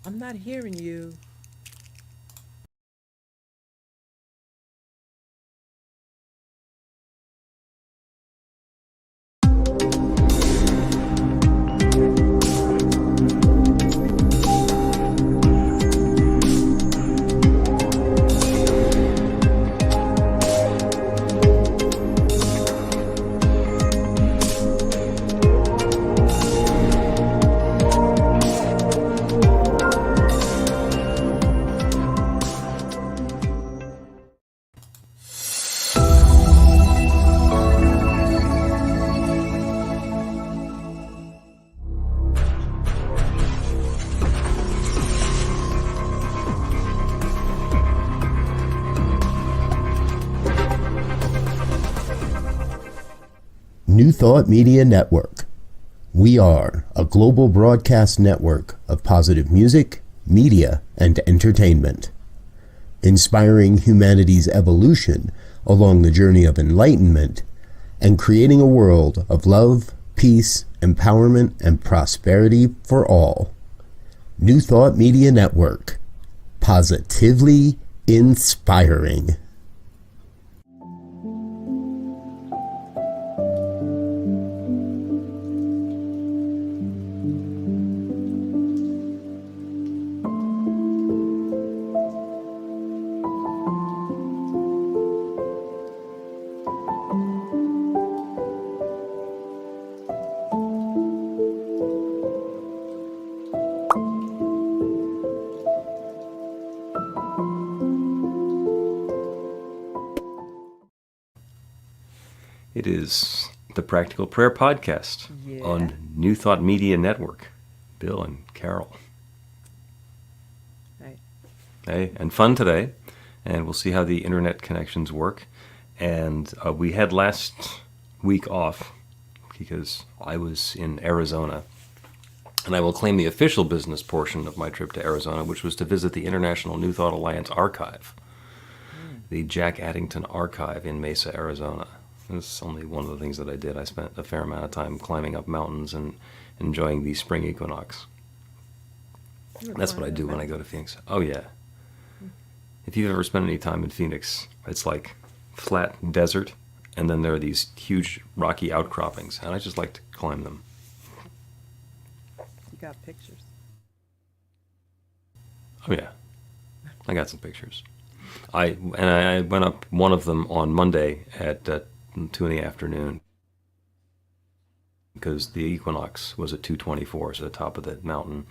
I'm not hearing you. New Thought Media Network. We are a global broadcast network of positive music, media, and entertainment, inspiring humanity's evolution along the journey of enlightenment and creating a world of love, peace, empowerment, and prosperity for all. New Thought Media Network. Positively inspiring. It is the Practical Prayer Podcast Yeah. on New Thought Media Network. Bill and Carol. Right. Hey, and fun today, and we'll see how the internet connections work. And we had last week off because I was in Arizona, and I will claim the official business portion of my trip to Arizona, which was to visit the International New Thought Alliance Archive, the Jack Addington Archive in Mesa, Arizona. It's only one of the things that I did. I spent a fair amount of time climbing up mountains and enjoying the spring equinox. That's what I do when I go to Phoenix. Oh, yeah. If you've ever spent any time in Phoenix, it's like flat desert, and then there are these huge rocky outcroppings, and I just like to climb them. You got pictures. Oh, yeah. I got some pictures. I went up one of them on Monday at 2 in the afternoon because the equinox was at 2:24, so the top of the mountain,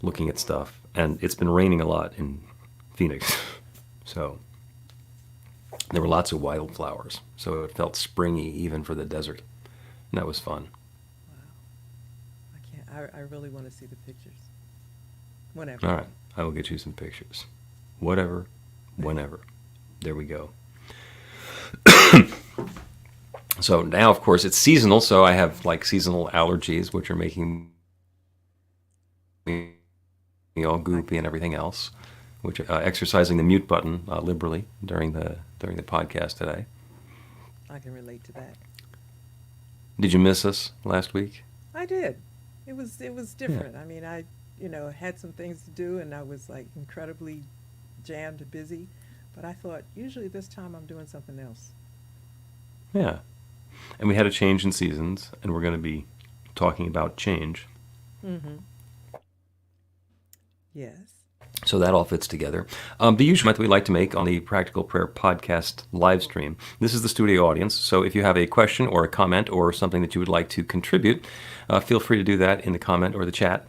looking at stuff. And it's been raining a lot in Phoenix, so there were lots of wildflowers, so it felt springy even for the desert, and that was fun. Wow. I can't. I really want to see the pictures. Whenever. All right, I will get you some pictures. Whatever, whenever. There we go. So now, of course, it's seasonal, so I have like seasonal allergies, which are making me all goopy and everything else. Which exercising the mute button liberally during the podcast today. I can relate to that. Did you miss us last week? I did. It was different. I mean, I had some things to do, and I was like incredibly jammed and busy. But I thought usually this time I'm doing something else. Yeah. And we had a change in seasons, and we're going to be talking about change. Mm-hmm. Yes. So that all fits together. The usual comment that we like to make on the Practical Prayer Podcast live stream. This is the studio audience, so if you have a question or a comment or something that you would like to contribute, feel free to do that in the comment or the chat.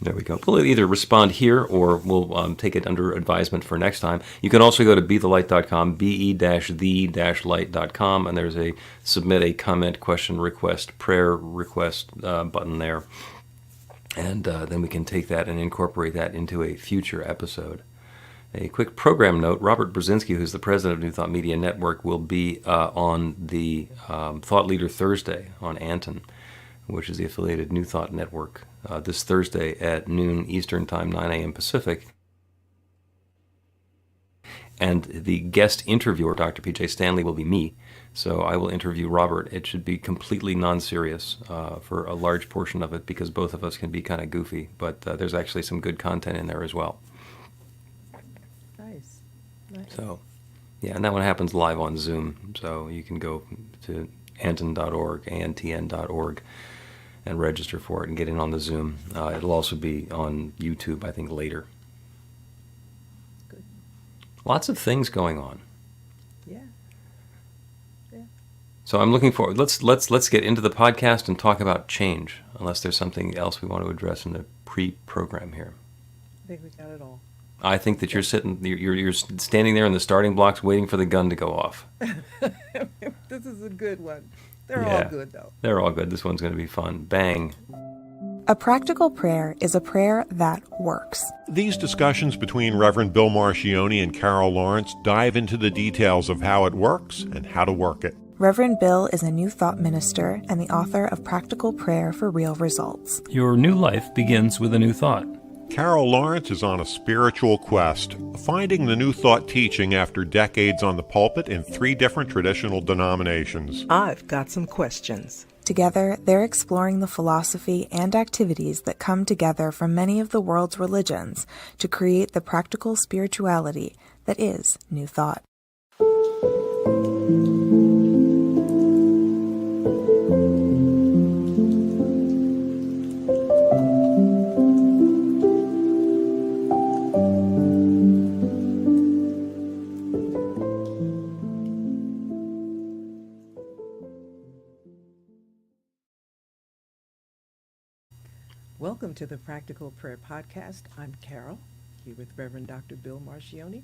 There we go. We'll either respond here or we'll take it under advisement for next time. You can also go to bethelight.com, be-the-light.com, and there's a submit a comment, question, request, prayer request button there. And then we can take that and incorporate that into a future episode. A quick program note, Robert Brzezinski, who's the president of New Thought Media Network, will be on the Thought Leader Thursday on Anton, which is the affiliated New Thought Network, this Thursday at noon Eastern Time, 9 a.m. Pacific. And the guest interviewer, Dr. P.J. Stanley, will be me. So I will interview Robert. It should be completely non-serious for a large portion of it because both of us can be kind of goofy. But there's actually some good content in there as well. Nice. So, yeah, and that one happens live on Zoom. So you can go to anton.org, antn.org, and register for it and get in on the Zoom. It'll also be on YouTube, I think, later. Good. Lots of things going on. Yeah. Yeah. So I'm looking forward. Let's get into the podcast and talk about change. Unless there's something else we want to address in the pre-program here. I think we got it all. I think that you're standing there in the starting blocks, waiting for the gun to go off. This is a good one. They're Yeah. all good, though. They're all good. This one's going to be fun. Bang. A practical prayer is a prayer that works. These discussions between Reverend Bill Marchiony and Carol Lawrence dive into the details of how it works and how to work it. Reverend Bill is a New Thought minister and the author of Practical Prayer for Real Results. Your new life begins with a new thought. Carol Lawrence is on a spiritual quest, finding the New Thought teaching after decades on the pulpit in 3 different traditional denominations. I've got some questions. Together, they're exploring the philosophy and activities that come together from many of the world's religions to create the practical spirituality that is New Thought. Welcome to the Practical Prayer Podcast. I'm Carol, here with Reverend Dr. Bill Marchiony.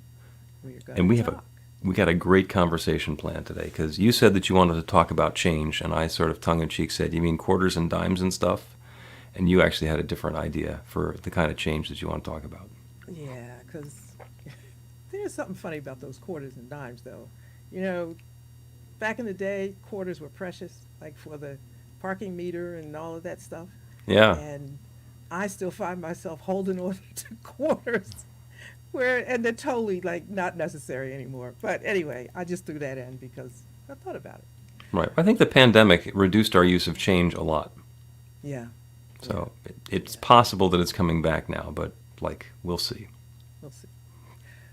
We are going And to talk. we got a great conversation planned today because you said that you wanted to talk about change, and I sort of tongue-in-cheek said, "You mean quarters and dimes and stuff?" And you actually had a different idea for the kind of change that you want to talk about. Yeah, because there's something funny about those quarters and dimes, though. You know, back in the day, quarters were precious, like for the parking meter and all of that stuff. Yeah. And I still find myself holding on to quarters and they're totally like not necessary anymore. But anyway, I just threw that in because I thought about it. Right. I think the pandemic reduced our use of change a lot. Yeah. So it's possible that it's coming back now, but we'll see. We'll see.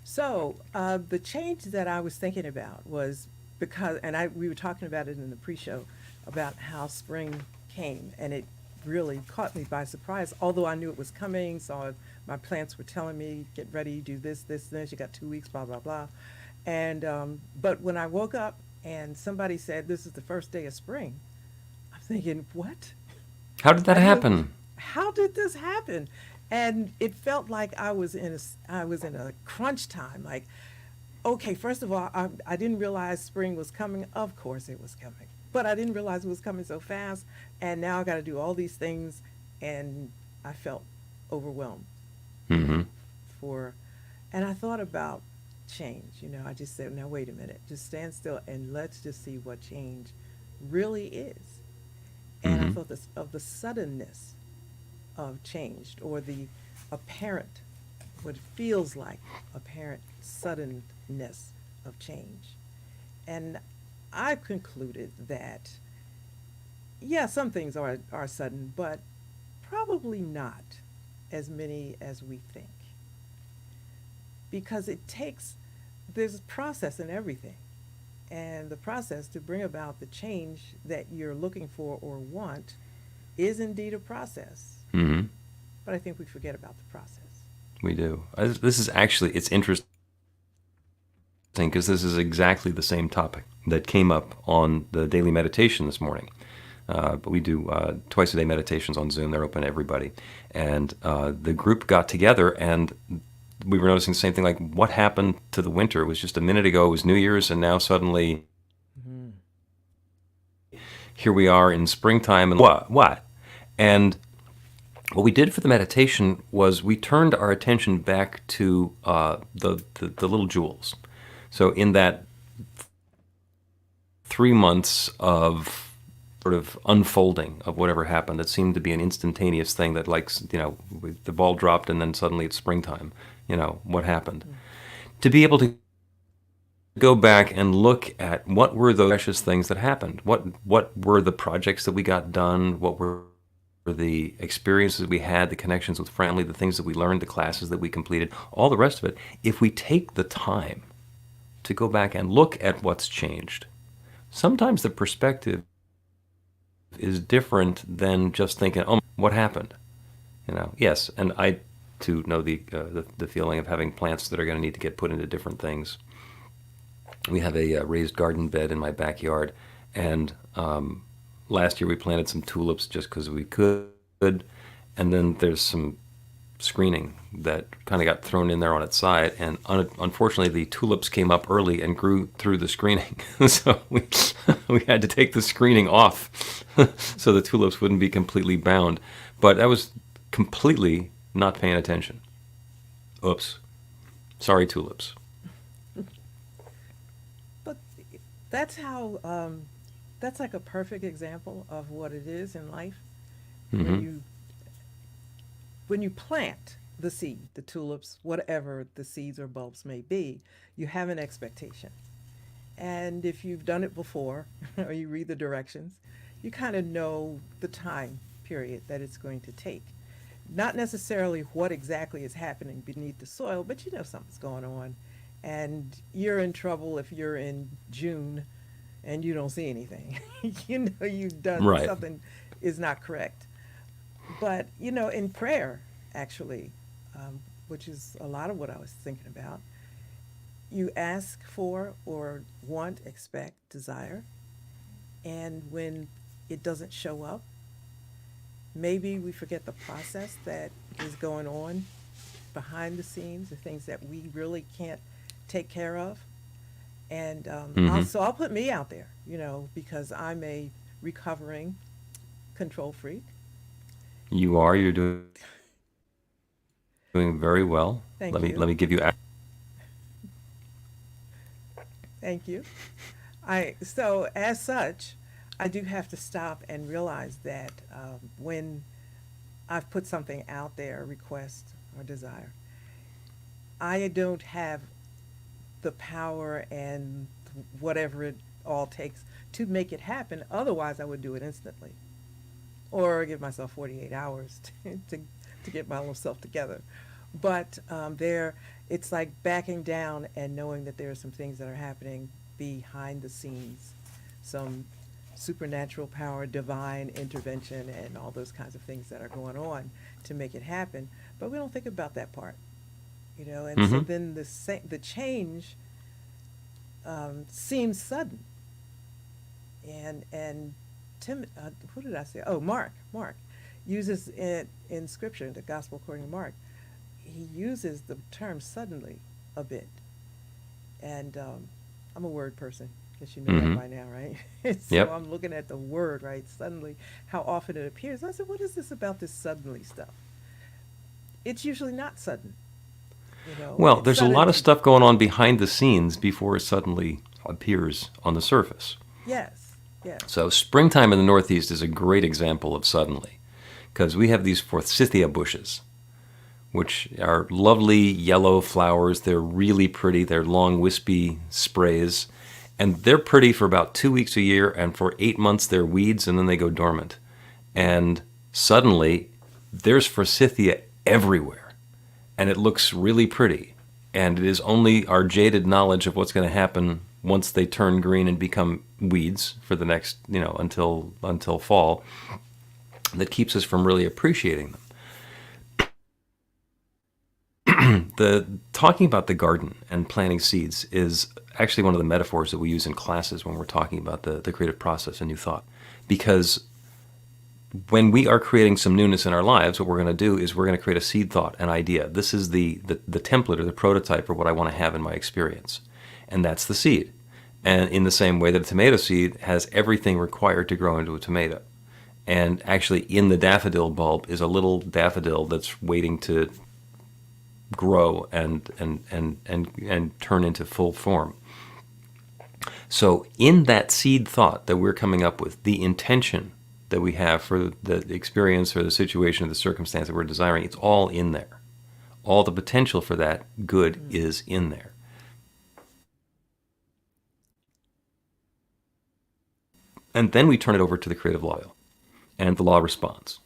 So the change that I was thinking about was because, and we were talking about it in the pre-show, about how spring came, and it really caught me by surprise, although I knew it was coming. So my plants were telling me, get ready, do this, you got 2 weeks, blah, blah, blah. And but when I woke up and somebody said, this is the first day of spring, I'm thinking, what? How did that happen? How did this happen? And it felt like I was in a crunch time. Like, okay, first of all, I didn't realize spring was coming. Of course it was coming. But I didn't realize it was coming so fast, and now I got to do all these things, and I felt overwhelmed. Mm-hmm. And I thought about change. You know, I just said, now wait a minute, just stand still and let's just see what change really is. And I thought of the suddenness of change, or the apparent, what it feels like, apparent suddenness of change. And I concluded that, yeah, some things are sudden, but probably not as many as we think. Because there's a process in everything. And the process to bring about the change that you're looking for or want is indeed a process. Mm-hmm. But I think we forget about the process. We do. This is actually, it's interesting because this is exactly the same topic that came up on the daily meditation this morning. But we do twice a day meditations on Zoom. They're open to everybody. And the group got together and we were noticing the same thing, like what happened to the winter? It was just a minute ago, it was New Year's, and now suddenly here we are in springtime, and what? And what we did for the meditation was we turned our attention back to the little jewels. So in that 3 months of sort of unfolding of whatever happened, that seemed to be an instantaneous thing that, like, you know, the ball dropped and then suddenly it's springtime. You know, what happened? To be able to go back and look at what were the precious things that happened. What were the projects that we got done? What were the experiences we had, the connections with family, the things that we learned, the classes that we completed, all the rest of it. If we take the time to go back and look at what's changed, sometimes the perspective is different than just thinking, oh, what happened? Yes, and I too know the feeling of having plants that are going to need to get put into different things. We have a raised garden bed in my backyard, and last year we planted some tulips just because we could, and then there's some screening that kind of got thrown in there on its side, and unfortunately the tulips came up early and grew through the screening. So we had to take the screening off so the tulips wouldn't be completely bound. But I was completely not paying attention. Oops. Sorry, tulips. But that's how, that's like a perfect example of what it is in life. Mm-hmm. When you plant the seed, the tulips, whatever the seeds or bulbs may be, you have an expectation. And if you've done it before, or you read the directions, you kind of know the time period that it's going to take. Not necessarily what exactly is happening beneath the soil, but you know something's going on. And you're in trouble if you're in June and you don't see anything. You know you've done Right. something is not correct. But, in prayer, actually, which is a lot of what I was thinking about, you ask for or want, expect, desire, and when it doesn't show up, maybe we forget the process that is going on behind the scenes, the things that we really can't take care of. And so I'll put me out there, because I'm a recovering control freak. You're doing very well. Thank Let you. me give you. Thank you. So as such, I do have to stop and realize that when I've put something out there, a request or desire, I don't have the power and whatever it all takes to make it happen. Otherwise, I would do it instantly, or give myself 48 hours to get myself together. But it's like backing down and knowing that there are some things that are happening behind the scenes, some supernatural power, divine intervention, and all those kinds of things that are going on to make it happen. But we don't think about that part, And so then the change seems sudden. And Tim, who did I say? Oh, Mark uses it in Scripture, the Gospel according to Mark. He uses the term suddenly a bit. And I'm a word person. Guess you know that by now, right? So Yep. I'm looking at the word, right? Suddenly, how often it appears. I said, what is this about this suddenly stuff? It's usually not sudden. Well, It's there's a lot of suddenly- stuff going on behind the scenes before it suddenly appears on the surface. Yes. So springtime in the Northeast is a great example of suddenly, because we have these forsythia bushes, which are lovely yellow flowers. They're really pretty. They're long, wispy sprays. And they're pretty for about 2 weeks a year, and for 8 months they're weeds, and then they go dormant. And suddenly, there's forsythia everywhere, and it looks really pretty. And it is only our jaded knowledge of what's going to happen once they turn green and become weeds for the next, until fall, that keeps us from really appreciating them. Talking about the garden and planting seeds is actually one of the metaphors that we use in classes when we're talking about the creative process and new thought. Because when we are creating some newness in our lives, what we're going to do is we're going to create a seed thought, an idea. This is the template or the prototype for what I want to have in my experience. And that's the seed. And in the same way that a tomato seed has everything required to grow into a tomato. And actually in the daffodil bulb is a little daffodil that's waiting to grow and turn into full form. So in that seed thought that we're coming up with, the intention that we have for the experience or the situation or the circumstance that we're desiring, it's all in there. All the potential for that good is in there. And then we turn it over to the creative law. And the law responds.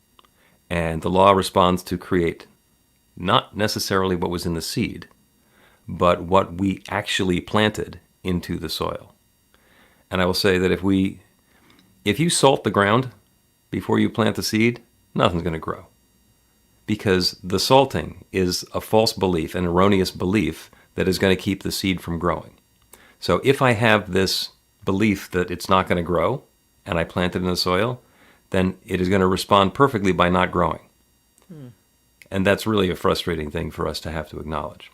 And the law responds to create not necessarily what was in the seed, but what we actually planted into the soil. And I will say that if you salt the ground before you plant the seed, nothing's going to grow. Because the salting is a false belief, an erroneous belief that is going to keep the seed from growing. So if I have this belief that it's not going to grow, and I plant it in the soil, then it is going to respond perfectly by not growing. And that's really a frustrating thing for us to have to acknowledge.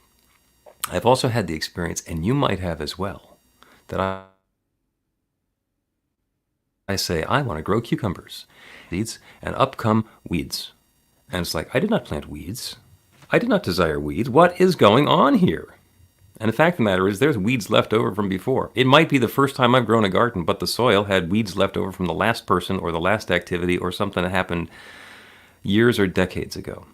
I've also had the experience, and you might have as well, that I say, I want to grow cucumbers, seeds, and up come weeds. And it's like, I did not plant weeds. I did not desire weeds. What is going on here? And the fact of the matter is, there's weeds left over from before. It might be the first time I've grown a garden, but the soil had weeds left over from the last person or the last activity or something that happened years or decades ago.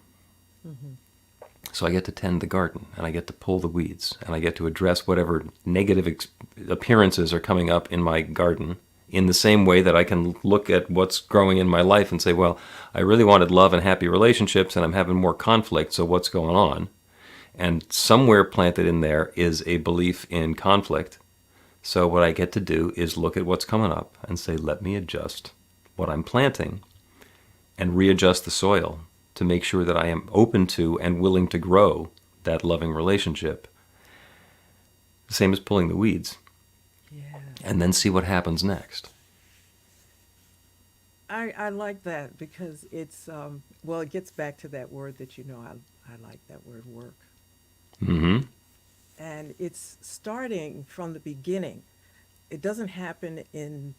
So I get to tend the garden, and I get to pull the weeds, and I get to address whatever negative appearances are coming up in my garden in the same way that I can look at what's growing in my life and say, well, I really wanted love and happy relationships, and I'm having more conflict, so what's going on? And somewhere planted in there is a belief in conflict. So what I get to do is look at what's coming up and say, let me adjust what I'm planting and readjust the soil to make sure that I am open to and willing to grow that loving relationship. The same as pulling the weeds. Yeah. And then see what happens next. I like that because it's, well, it gets back to that word that I like that word, work. Mm-hmm. And it's starting from the beginning. It doesn't happen in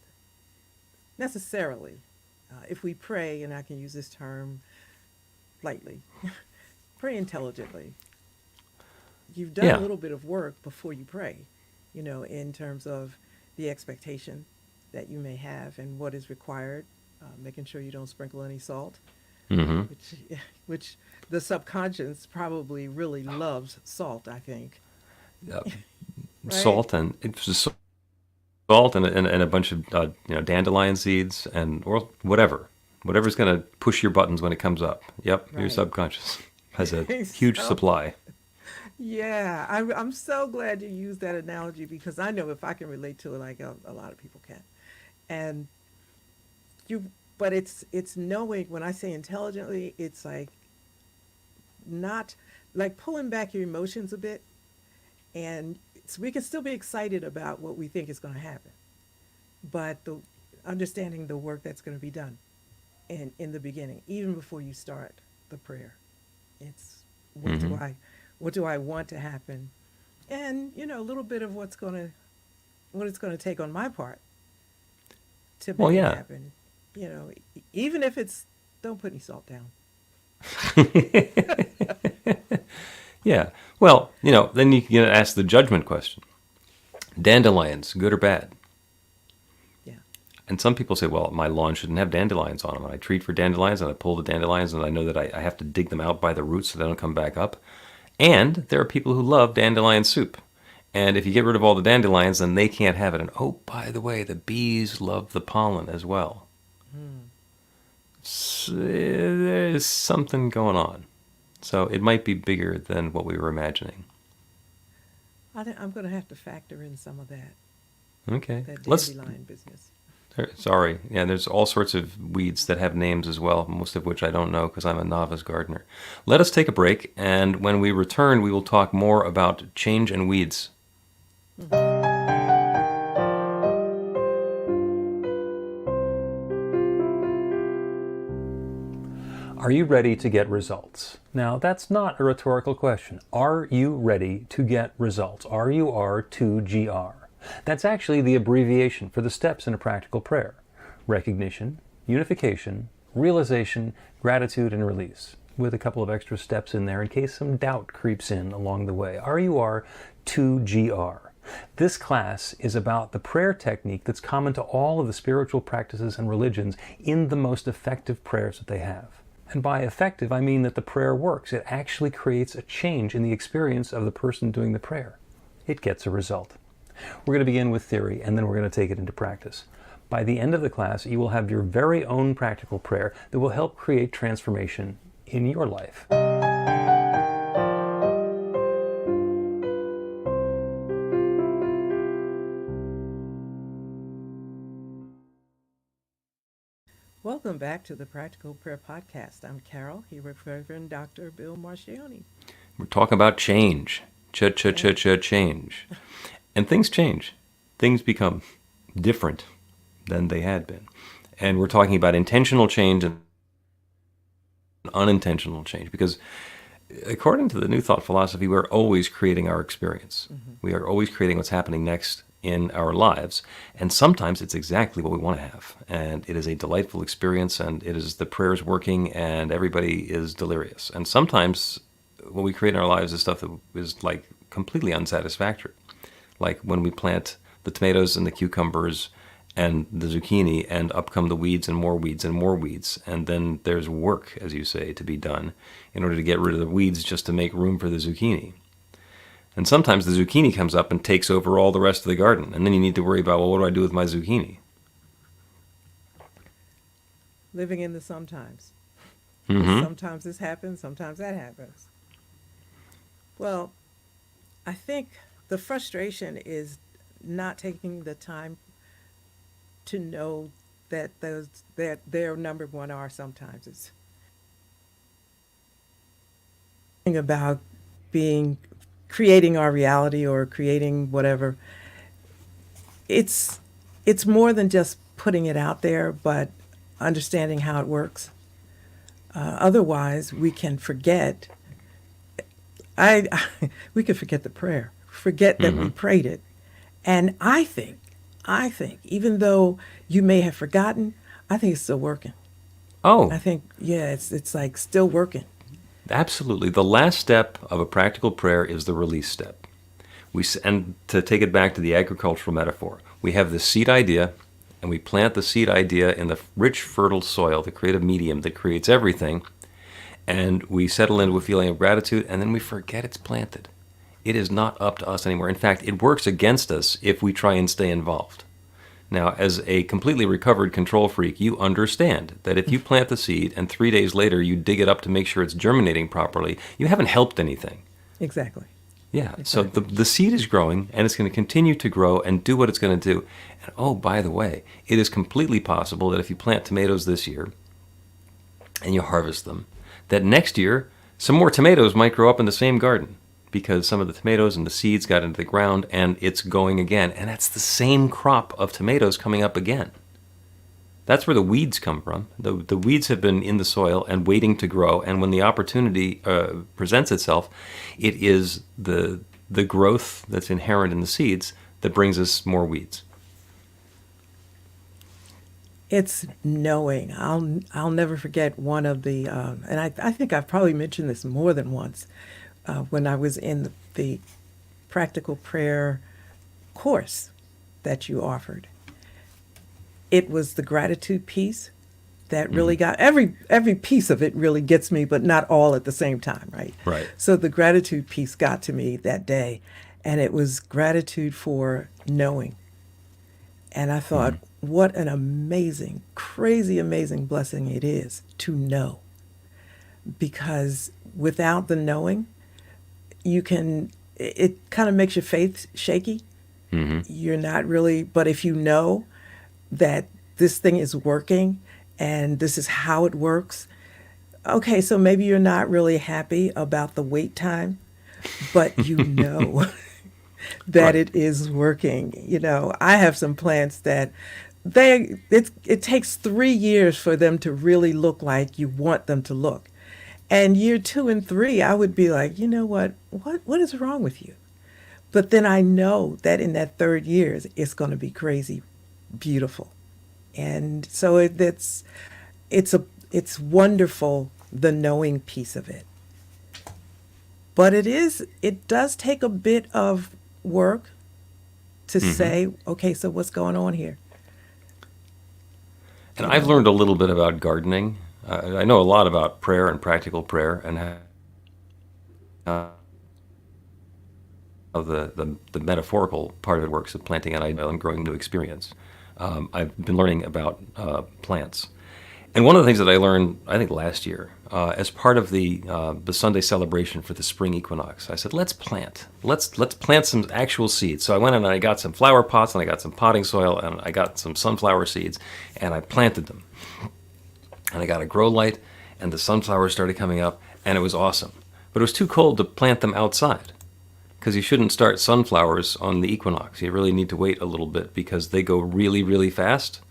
necessarily. If we pray, and I can use this term lightly, pray intelligently. You've done Yeah. a little bit of work before you pray, in terms of the expectation that you may have and what is required, making sure you don't sprinkle any salt, Mm-hmm. which the subconscious probably really loves salt, I think. Right? Right? Salt and a bunch of dandelion seeds or whatever's going to push your buttons when it comes up. Yep, your Right. subconscious has a huge So, supply. yeah, I'm so glad you used that analogy because I know if I can relate to it, like a lot of people can. And but it's knowing, when I say intelligently, it's like not like pulling back your emotions a bit, and so we can still be excited about what we think is going to happen, but the understanding the work that's going to be done in the beginning, even before you start the prayer. It's Mm-hmm. what do I want to happen, and a little bit of what it's going to take on my part to Well, make it yeah. happen. Even if it's don't put any salt down. Yeah. Well, then you can ask the judgment question. Dandelions, good or bad? Yeah. And some people say, well, my lawn shouldn't have dandelions on them. And I treat for dandelions, and I pull the dandelions, and I know that I have to dig them out by the roots so they don't come back up. And there are people who love dandelion soup. And if you get rid of all the dandelions, then they can't have it. And oh, by the way, the bees love the pollen as well. So there's something going on. So it might be bigger than what we were imagining. I think I'm going to have to factor in some of that Okay. that dandelion business. Sorry. Yeah, there's all sorts of weeds that have names as well, most of which I don't know because I'm a novice gardener. Let us take a break, and when we return, we will talk more about change and weeds. Are you ready to get results? Now, that's not a rhetorical question. Are you ready to get results? RUR2GR. That's actually the abbreviation for the steps in a practical prayer. Recognition, unification, realization, gratitude, and release, with a couple of extra steps in there in case some doubt creeps in along the way. RUR2GR. This class is about the prayer technique that's common to all of the spiritual practices and religions in the most effective prayers that they have. And by effective, I mean that the prayer works. It actually creates a change in the experience of the person doing the prayer. It gets a result. We're going to begin with theory, and then we're going to take it into practice. By the end of the class, you will have your very own practical prayer that will help create transformation in your life. Welcome back to the Practical Prayer Podcast. I'm Carol, here with Reverend Dr. Bill Marchiony. We're talking about change. Change. And things change. Things become different than they had been. And we're talking about intentional change and unintentional change, because according to the New Thought philosophy, we're always creating our experience. We are always creating what's happening next in our lives. And sometimes it's exactly what we want to have. And it is a delightful experience, and it is the prayers working, and everybody is delirious. And sometimes what we create in our lives is stuff that is like completely unsatisfactory. Like when we plant the tomatoes and the cucumbers and the zucchini, and up come the weeds and more weeds and more weeds. And then there's work, as you say, to be done in order to get rid of the weeds just to make room for the zucchini. And sometimes the zucchini comes up and takes over all the rest of the garden. And then you need to worry about, well, what do I do with my zucchini? Living in the sometimes. Mm-hmm. Sometimes this happens, sometimes that happens. Well, I think the frustration is not taking the time to know that their number one are sometimes. It's about creating our reality or creating whatever. It's more than just putting it out there, but understanding how it works. Otherwise, we can forget. We could forget the prayer, forget that we prayed it. And I think, even though you may have forgotten, I think it's still working. Oh, I think, yeah, it's like still working. absolutely. The last step of a practical prayer is the release step. And to take it back to the agricultural metaphor, we have the seed idea, and we plant the seed idea in the rich, fertile soil, the creative medium that creates everything, and we settle into a feeling of gratitude, and then we forget it's planted. It is not up to us anymore. In fact, it works against us if we try and stay involved. Now, as a completely recovered control freak, you understand that if you plant the seed and 3 days later you dig it up to make sure it's germinating properly, you haven't helped anything. Exactly. Yeah, so the seed is growing, and it's going to continue to grow and do what it's going to do. And oh, by the way, it is completely possible that if you plant tomatoes this year and you harvest them, that next year some more tomatoes might grow up in the same garden, because some of the tomatoes and the seeds got into the ground and it's going again. And that's the same crop of tomatoes coming up again. That's where the weeds come from. The weeds have been in the soil and waiting to grow. And when the opportunity presents itself, it is the growth that's inherent in the seeds that brings us more weeds. It's knowing. I'll never forget one of the, and I think I've probably mentioned this more than once, when I was in the practical prayer course that you offered. It was the gratitude piece that really got, every piece of it really gets me, but not all at the same time, right? Right. So the gratitude piece got to me that day, and it was gratitude for knowing. And I thought, what an amazing, crazy, amazing blessing it is to know. Because without the knowing, it kind of makes your faith shaky. You're not really, but if you know that this thing is working and this is how it works, okay, so maybe you're not really happy about the wait time, but you know that Right. it is working. You know, I have some plants that it takes 3 years for them to really look like you want them to look. And year 2 and 3, I would be like, you know what is wrong with you? But then I know that in that 3rd year, it's going to be crazy beautiful. And so it's wonderful, the knowing piece of it. But it does take a bit of work to say, okay, so what's going on here? And I've learned a little bit about gardening. I know a lot about prayer and practical prayer and how the metaphorical part of it works of planting an idea and growing new experience. I've been learning about plants. And one of the things that I learned, I think last year, as part of the Sunday celebration for the spring equinox, I said, let's plant. Let's plant some actual seeds. So I went and I got some flower pots, and I got some potting soil, and I got some sunflower seeds, and I planted them. And I got a grow light, and the sunflowers started coming up, and it was awesome. But it was too cold to plant them outside, because you shouldn't start sunflowers on the equinox. You really need to wait a little bit because they go really, really fast.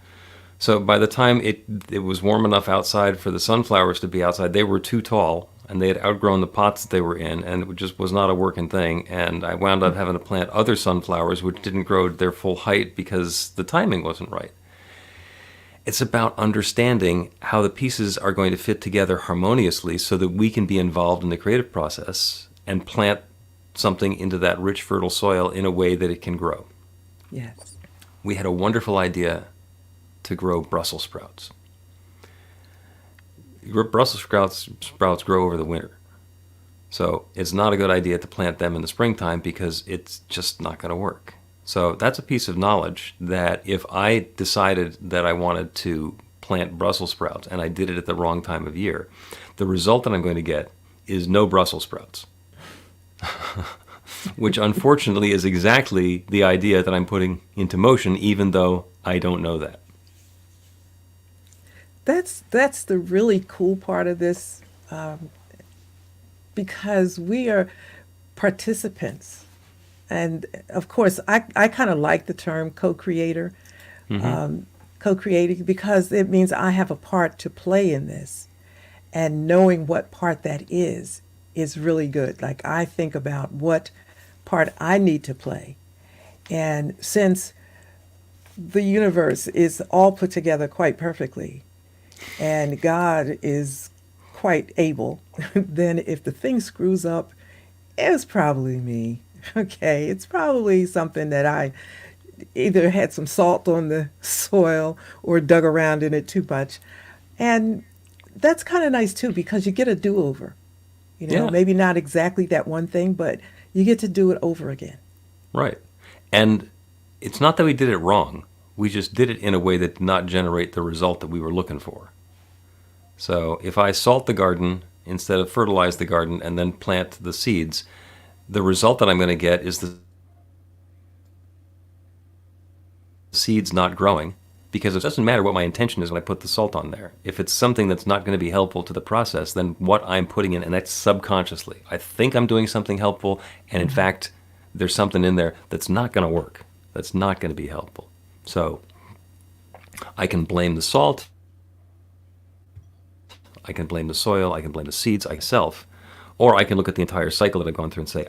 So by the time it was warm enough outside for the sunflowers to be outside, they were too tall, and they had outgrown the pots that they were in, and it just was not a working thing. And I wound up having to plant other sunflowers, which didn't grow to their full height because the timing wasn't right. It's about understanding how the pieces are going to fit together harmoniously so that we can be involved in the creative process and plant something into that rich, fertile soil in a way that it can grow. Yes. We had a wonderful idea to grow Brussels sprouts. Brussels sprouts grow over the winter. So it's not a good idea to plant them in the springtime because it's just not going to work. So that's a piece of knowledge that if I decided that I wanted to plant Brussels sprouts and I did it at the wrong time of year, the result that I'm going to get is no Brussels sprouts. Which unfortunately is exactly the idea that I'm putting into motion, even though I don't know that. That's the really cool part of this, because we are participants. And of course, I kind of like the term co-creator, co-creating, because it means I have a part to play in this. And knowing what part that is really good. Like, I think about what part I need to play. And since the universe is all put together quite perfectly, and God is quite able, then if the thing screws up, it's probably me. Okay, it's probably something that I either had some salt on the soil or dug around in it too much. And that's kind of nice too, because you get a do-over. You know, Yeah. maybe not exactly that one thing, but you get to do it over again. Right. And it's not that we did it wrong. We just did it in a way that did not generate the result that we were looking for. So if I salt the garden instead of fertilize the garden and then plant the seeds, the result that I'm going to get is the seeds not growing, because it doesn't matter what my intention is when I put the salt on there. If it's something that's not going to be helpful to the process, then what I'm putting in, and that's subconsciously. I think I'm doing something helpful, and in fact, there's something in there that's not going to work, that's not going to be helpful. So I can blame the salt, I can blame the soil, I can blame the seeds, myself, or I can look at the entire cycle that I've gone through and say,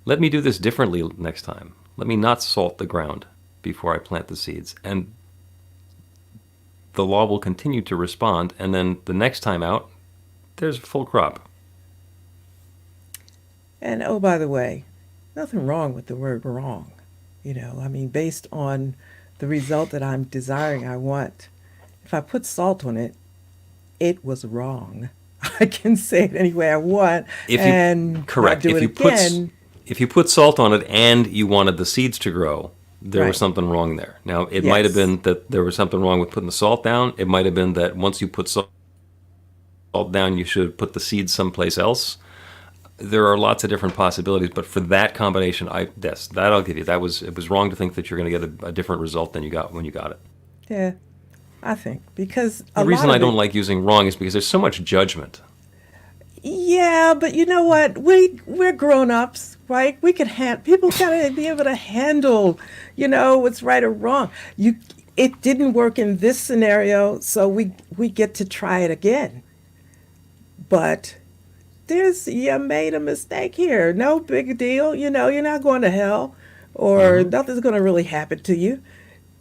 let me do this differently next time. Let me not salt the ground before I plant the seeds. And the law will continue to respond, and then the next time out, there's a full crop. And oh, by the way, nothing wrong with the word wrong. You know, I mean, based on the result that I'm desiring, I want, if I put salt on it, it was wrong. I can say it any way I want, and correct. not do it again. If you put salt on it and you wanted the seeds to grow, there was Right. something wrong there. Now, it might have Yes. been that there was something wrong with putting the salt down. It might have been that once you put salt down, you should put the seeds someplace else. There are lots of different possibilities, but for that combination, that I'll give you. It was wrong to think that you're going to get a different result than you got when you got it. Yeah, I think, because The reason I don't like using wrong is because there's so much judgment. Yeah, but you know what? We're grown-ups, right? We could people gotta be able to handle, what's right or wrong. It didn't work in this scenario, so we get to try it again. But you made a mistake here. No big deal. You're not going to hell, or nothing's going to really happen to you.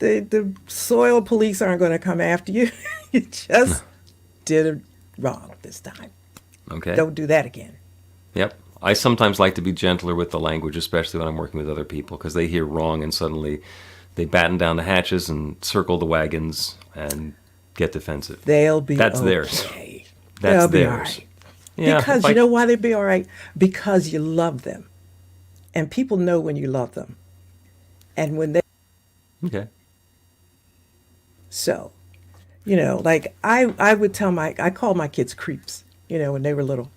The soil police aren't going to come after you. You just did it wrong this time. Okay. Don't do that again. Yep. I sometimes like to be gentler with the language, especially when I'm working with other people, because they hear wrong and suddenly they batten down the hatches and circle the wagons and get defensive. They'll be That's okay. theirs. That's They'll be all theirs. right. Yeah, Because you know why they'd be all right? Because you love them. And people know when you love them. And when they... Okay. So, like I would I called my kids creeps, when they were little.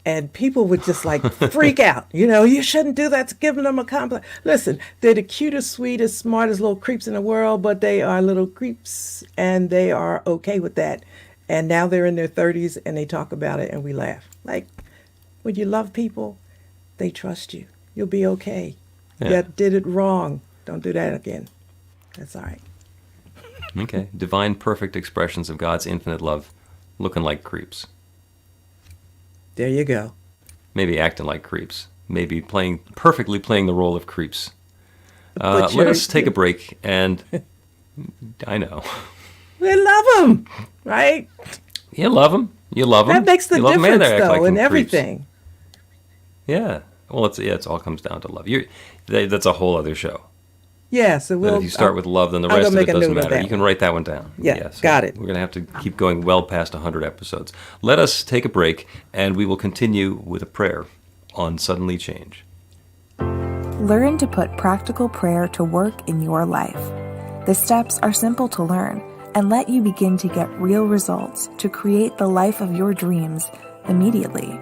And people would just like freak out. You shouldn't do that. It's giving them a complex. Listen, they're the cutest, sweetest, smartest little creeps in the world, but they are little creeps and they are okay with that. And now they're in their 30s and they talk about it and we laugh. Like, when you love people, they trust you. You'll be okay. Yeah. You did it wrong. Don't do that again. That's all right. Okay. Divine, perfect expressions of God's infinite love, looking like creeps. There you go. Maybe acting like creeps. Maybe perfectly playing the role of creeps. But Let us take a break, and I know. We love them, right? You love them. You love them. That makes the you love 'em, and difference, they act like though, in them creeps. everything. Yeah. Well, it all comes down to love. That's a whole other show. Yeah, so But we'll. if you start with love, then the I'll rest go of it make a doesn't note of matter. that You can one. write that one down. Yeah, got it. We're going to have to keep going well past 100 episodes. Let us take a break, and we will continue with a prayer on Suddenly Change. Learn to put practical prayer to work in your life. The steps are simple to learn and let you begin to get real results to create the life of your dreams immediately.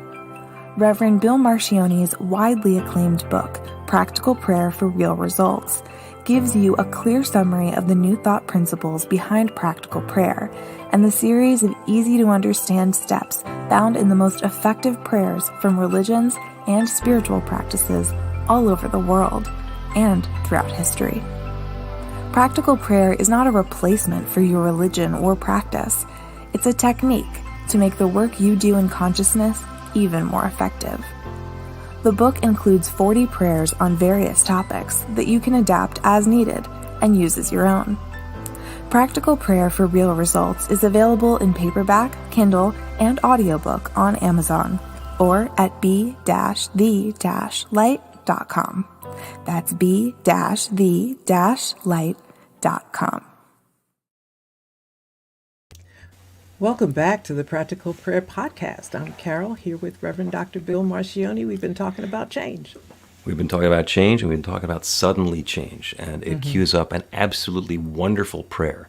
Reverend Bill Marchiony's widely acclaimed book, Practical Prayer for Real Results, gives you a clear summary of the New Thought principles behind practical prayer and the series of easy-to-understand steps found in the most effective prayers from religions and spiritual practices all over the world and throughout history. Practical prayer is not a replacement for your religion or practice. It's a technique to make the work you do in consciousness even more effective. The book includes 40 prayers on various topics that you can adapt as needed and use as your own. Practical Prayer for Real Results is available in paperback, Kindle, and audiobook on Amazon or at b-the-light.com. That's b-the-light.com. Welcome back to the Practical Prayer Podcast. I'm Carol, here with Reverend Dr. Bill Marchiony. We've been talking about change. We've been talking about change, and we've been talking about suddenly change, and it cues up an absolutely wonderful prayer.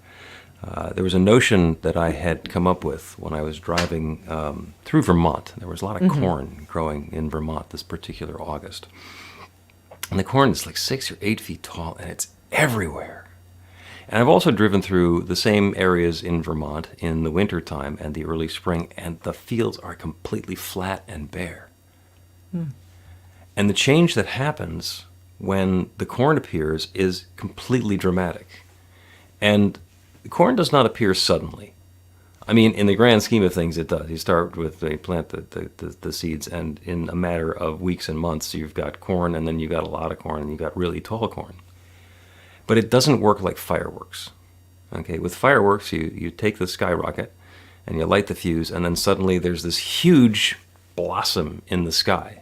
There was a notion that I had come up with when I was driving through Vermont. There was a lot of corn growing in Vermont this particular August. And the corn is like 6 or 8 feet tall, and it's everywhere. And I've also driven through the same areas in Vermont in the wintertime and the early spring, and the fields are completely flat and bare. And the change that happens when the corn appears is completely dramatic. And the corn does not appear suddenly. I mean, in the grand scheme of things, it does. You plant the seeds, and in a matter of weeks and months, you've got corn, and then you've got a lot of corn, and you've got really tall corn. But it doesn't work like fireworks. Okay, with fireworks, you take the skyrocket, and you light the fuse, and then suddenly there's this huge blossom in the sky.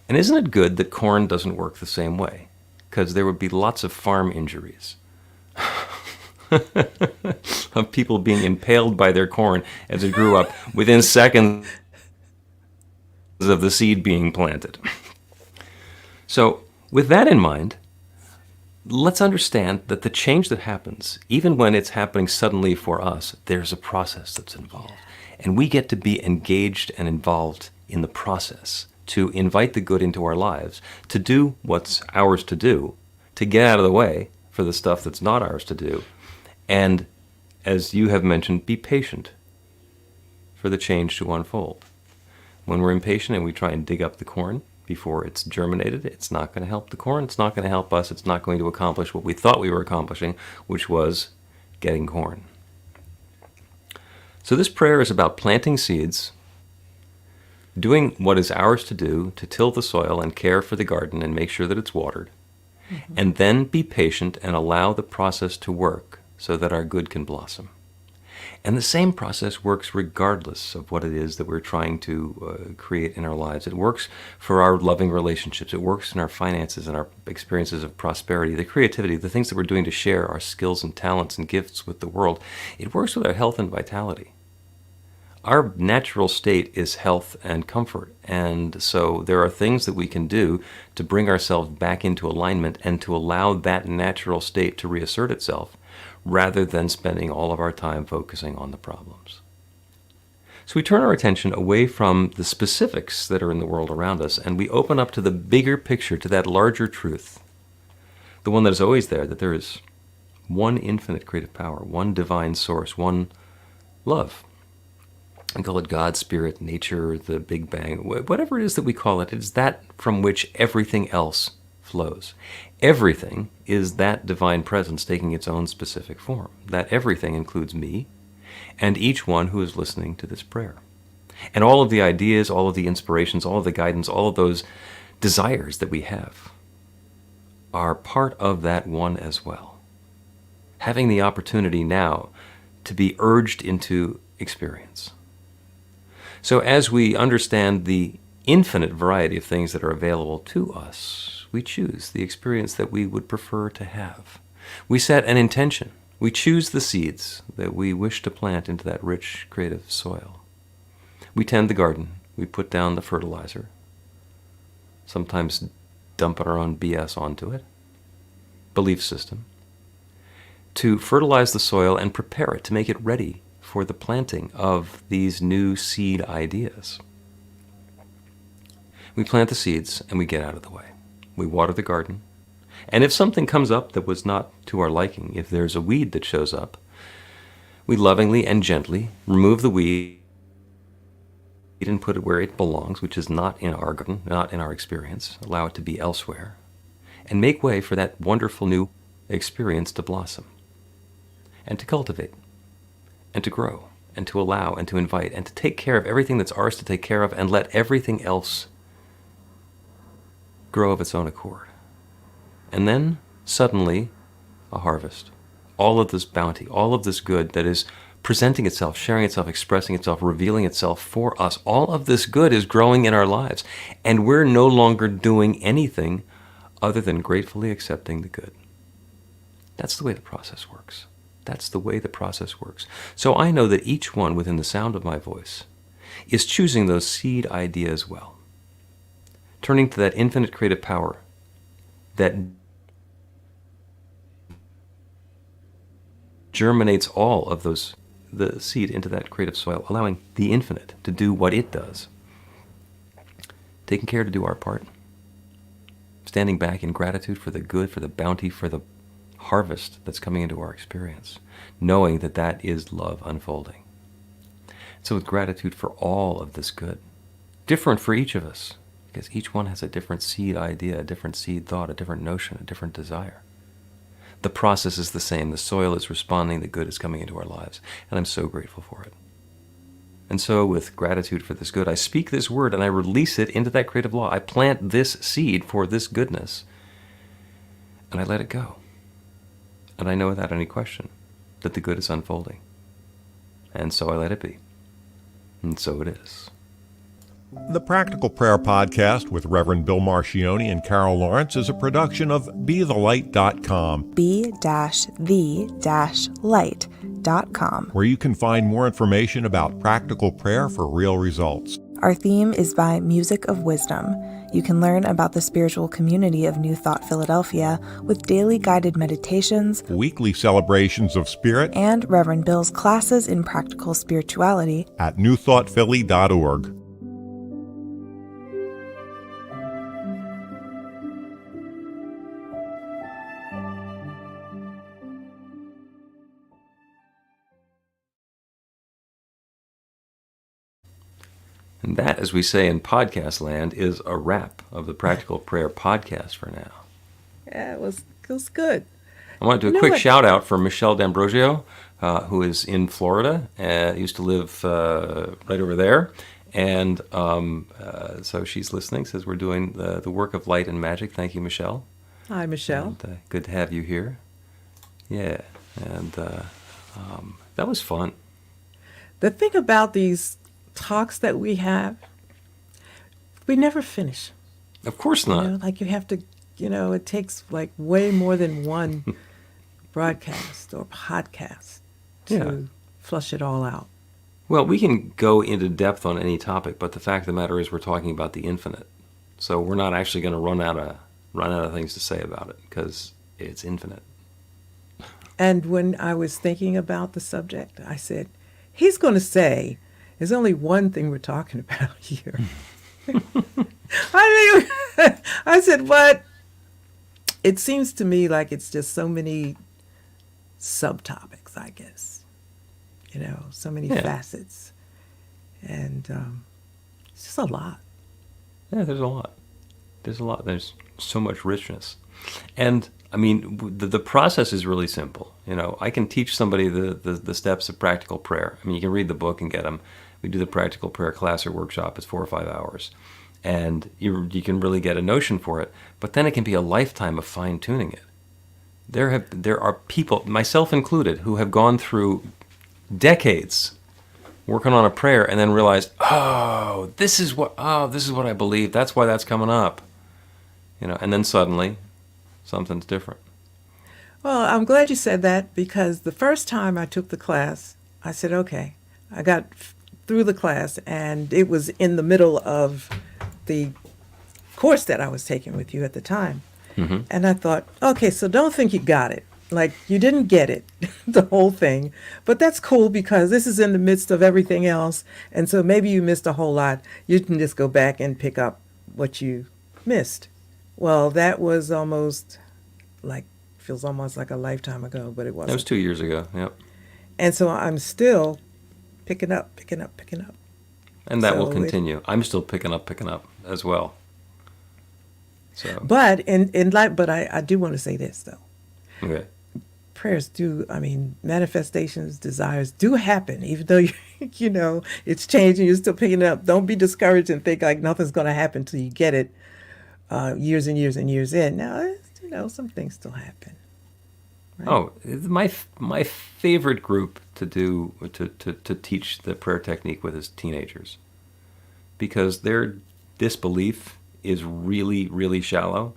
And isn't it good that corn doesn't work the same way? Because there would be lots of farm injuries. Of people being impaled by their corn as it grew up within seconds of the seed being planted. So, with that in mind, let's understand that the change that happens, even when it's happening suddenly for us, there's a process that's involved. And we get to be engaged and involved in the process, to invite the good into our lives, to do what's ours to do, to get out of the way for the stuff that's not ours to do, and, as you have mentioned, be patient for the change to unfold. When we're impatient and we try and dig up the corn before it's germinated, it's not going to help the corn, it's not going to help us, it's not going to accomplish what we thought we were accomplishing, which was getting corn. So this prayer is about planting seeds, doing what is ours to do, to till the soil and care for the garden and make sure that it's watered, and then be patient and allow the process to work so that our good can blossom. And the same process works regardless of what it is that we're trying to create in our lives. It works for our loving relationships. It works in our finances and our experiences of prosperity, the creativity, the things that we're doing to share our skills and talents and gifts with the world. It works with our health and vitality. Our natural state is health and comfort, and so there are things that we can do to bring ourselves back into alignment and to allow that natural state to reassert itself rather than spending all of our time focusing on the problems. So we turn our attention away from the specifics that are in the world around us, and we open up to the bigger picture, to that larger truth, the one that is always there, that there is one infinite creative power, one divine source, one love. We call it God, Spirit, nature, the Big Bang, whatever it is that we call it, it's that from which everything else flows. Everything is that divine presence taking its own specific form. That everything includes me and each one who is listening to this prayer. And all of the ideas, all of the inspirations, all of the guidance, all of those desires that we have are part of that one as well. Having the opportunity now to be urged into experience. So as we understand the infinite variety of things that are available to us, we choose the experience that we would prefer to have. We set an intention. We choose the seeds that we wish to plant into that rich, creative soil. We tend the garden. We put down the fertilizer, sometimes dump our own BS onto it, belief system, to fertilize the soil and prepare it to make it ready for the planting of these new seed ideas. We plant the seeds and we get out of the way. We water the garden. And if something comes up that was not to our liking, if there's a weed that shows up, we lovingly and gently remove the weed and put it where it belongs, which is not in our garden, not in our experience. Allow it to be elsewhere. And make way for that wonderful new experience to blossom and to cultivate and to grow and to allow and to invite and to take care of everything that's ours to take care of and let everything else grow of its own accord. And then, suddenly, a harvest. All of this bounty, all of this good that is presenting itself, sharing itself, expressing itself, revealing itself for us. All of this good is growing in our lives. And we're no longer doing anything other than gratefully accepting the good. That's the way the process works. That's the way the process works. So I know that each one within the sound of my voice is choosing those seed ideas well. Turning to that infinite creative power that germinates all of the seed into that creative soil, allowing the infinite to do what it does. Taking care to do our part. Standing back in gratitude for the good, for the bounty, for the harvest that's coming into our experience. Knowing that that is love unfolding. So with gratitude for all of this good, different for each of us, because each one has a different seed idea, a different seed thought, a different notion, a different desire. The process is the same. The soil is responding. The good is coming into our lives. And I'm so grateful for it. And so with gratitude for this good, I speak this word and I release it into that creative law. I plant this seed for this goodness. And I let it go. And I know without any question that the good is unfolding. And so I let it be. And so it is. The Practical Prayer Podcast with Reverend Bill Marchiony and Carol Lawrence is a production of BeTheLight.com. be-the-light.com. Where you can find more information about practical prayer for real results. Our theme is by Music of Wisdom. You can learn about the spiritual community of New Thought Philadelphia with daily guided meditations, Weekly celebrations of spirit, and Reverend Bill's classes in practical spirituality at newthoughtphilly.org. And that, as we say in podcast land, is a wrap of the Practical Prayer Podcast for now. Yeah, it was good. I want to do a quick shout out for Michelle D'Ambrosio, who is in Florida, used to live right over there. And so she's listening, says we're doing the work of light and magic. Thank you, Michelle. Hi, Michelle. And, good to have you here. Yeah, and that was fun. The thing about these talks that we have, we never finish. Of course not. Like you have to, it takes like way more than one broadcast or podcast to flush it all out. Well, we can go into depth on any topic, but the fact of the matter is we're talking about the infinite. So we're not actually going to run out of things to say about it because it's infinite. And when I was thinking about the subject, I said, he's going to say, there's only one thing we're talking about here. I said, but it seems to me like it's just so many subtopics, I guess. So many facets. And it's just a lot. Yeah, there's a lot. There's so much richness. And, I mean, the process is really simple. I can teach somebody the steps of practical prayer. I mean, you can read the book and get them. We do the practical prayer class or workshop. It's 4 or 5 hours. And you can really get a notion for it. But then it can be a lifetime of fine-tuning it. There are people, myself included, who have gone through decades working on a prayer and then realized, this is what I believe. That's why that's coming up. And then suddenly something's different. Well, I'm glad you said that, because the first time I took the class, I said, okay, I got through the class, and it was in the middle of the course that I was taking with you at the time. Mm-hmm. And I thought, okay, so don't think you got it. Like, you didn't get it, the whole thing. But that's cool, because this is in the midst of everything else. And so maybe you missed a whole lot. You can just go back and pick up what you missed. Well, that was feels almost like a lifetime ago, but it wasn't. That was 2 years ago, yep. And so I'm still picking up. And that will continue. I'm still picking up as well. So. But I do want to say this, though. Okay. Prayers manifestations, desires do happen, even though it's changing. You're still picking it up. Don't be discouraged and think like nothing's going to happen till you get it. Years and years and years in. Now, some things still happen. Right? Oh, my favorite group to teach the prayer technique with is teenagers, because their disbelief is really, really shallow.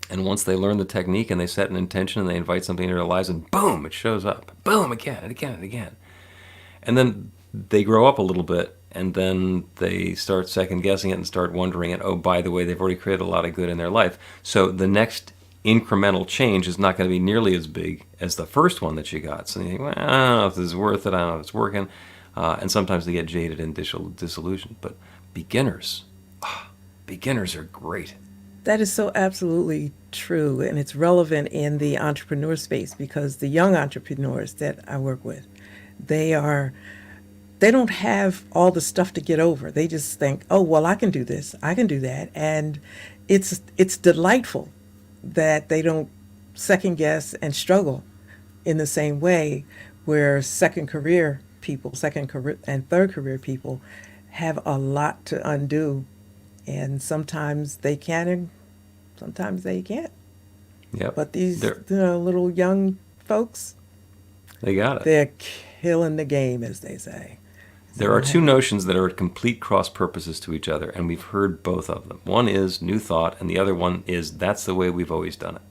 And once they learn the technique and they set an intention and they invite something into their lives, and boom, it shows up. Boom, again and again and again. And then they grow up a little bit, and then they start second guessing it and start wondering, and oh, by the way, they've already created a lot of good in their life. So the next incremental change is not going to be nearly as big as the first one that you got. So you think, well, I don't know if this is worth it. I don't know if it's working. And sometimes they get jaded and disillusioned. But beginners are great. That is so absolutely true, and it's relevant in the entrepreneur space, because the young entrepreneurs that I work with, they don't have all the stuff to get over. They just think, oh, well, I can do this, I can do that, and it's delightful that they don't second guess and struggle in the same way, where second and third career people have a lot to undo. And sometimes they can, and sometimes they can't. Yep. But these little young folks, they got it. They're killing the game, as they say. There are two notions that are at complete cross purposes to each other, and we've heard both of them. One is new thought, and the other one is that's the way we've always done it.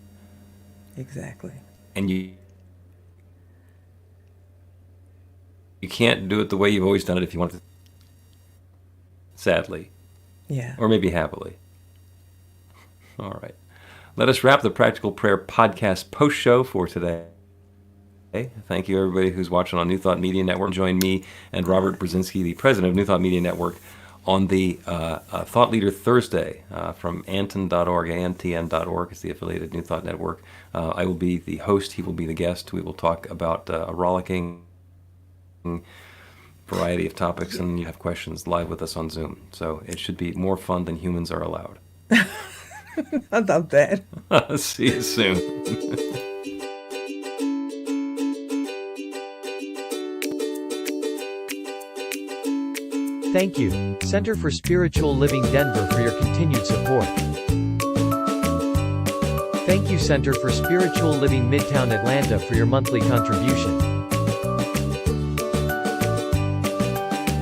Exactly. And you can't do it the way you've always done it if you want to. Sadly. Yeah. Or maybe happily. All right. Let us wrap the Practical Prayer Podcast post-show for today. Thank you, everybody who's watching on New Thought Media Network. Join me and Robert Brzezinski, the president of New Thought Media Network, on the Thought Leader Thursday from antn.org. ANTN.org is the affiliated New Thought Network. I will be the host. He will be the guest. We will talk about a rollicking variety of topics, and you have questions live with us on Zoom. So it should be more fun than humans are allowed. I love that. See you soon. Thank you, Center for Spiritual Living Denver, for your continued support. Thank you, Center for Spiritual Living Midtown Atlanta, for your monthly contribution.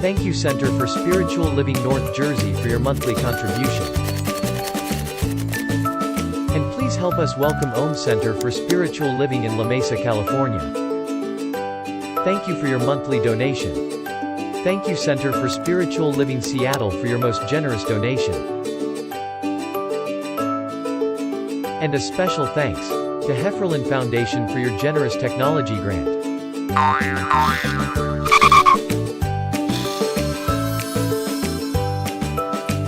Thank you, Center for Spiritual Living North Jersey, for your monthly contribution. And please help us welcome Om Center for Spiritual Living in La Mesa, California. Thank you for your monthly donation. Thank you, Center for Spiritual Living Seattle, for your most generous donation. And a special thanks To Hefferlin Foundation for your generous technology grant.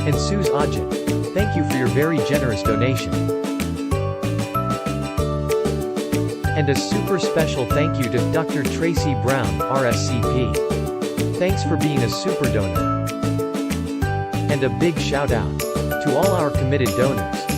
And Suze Ajit, thank you for your very generous donation. And a super special thank you to Dr. Tracy Brown, RSCP. Thanks for being a super donor. And a big shout out to all our committed donors.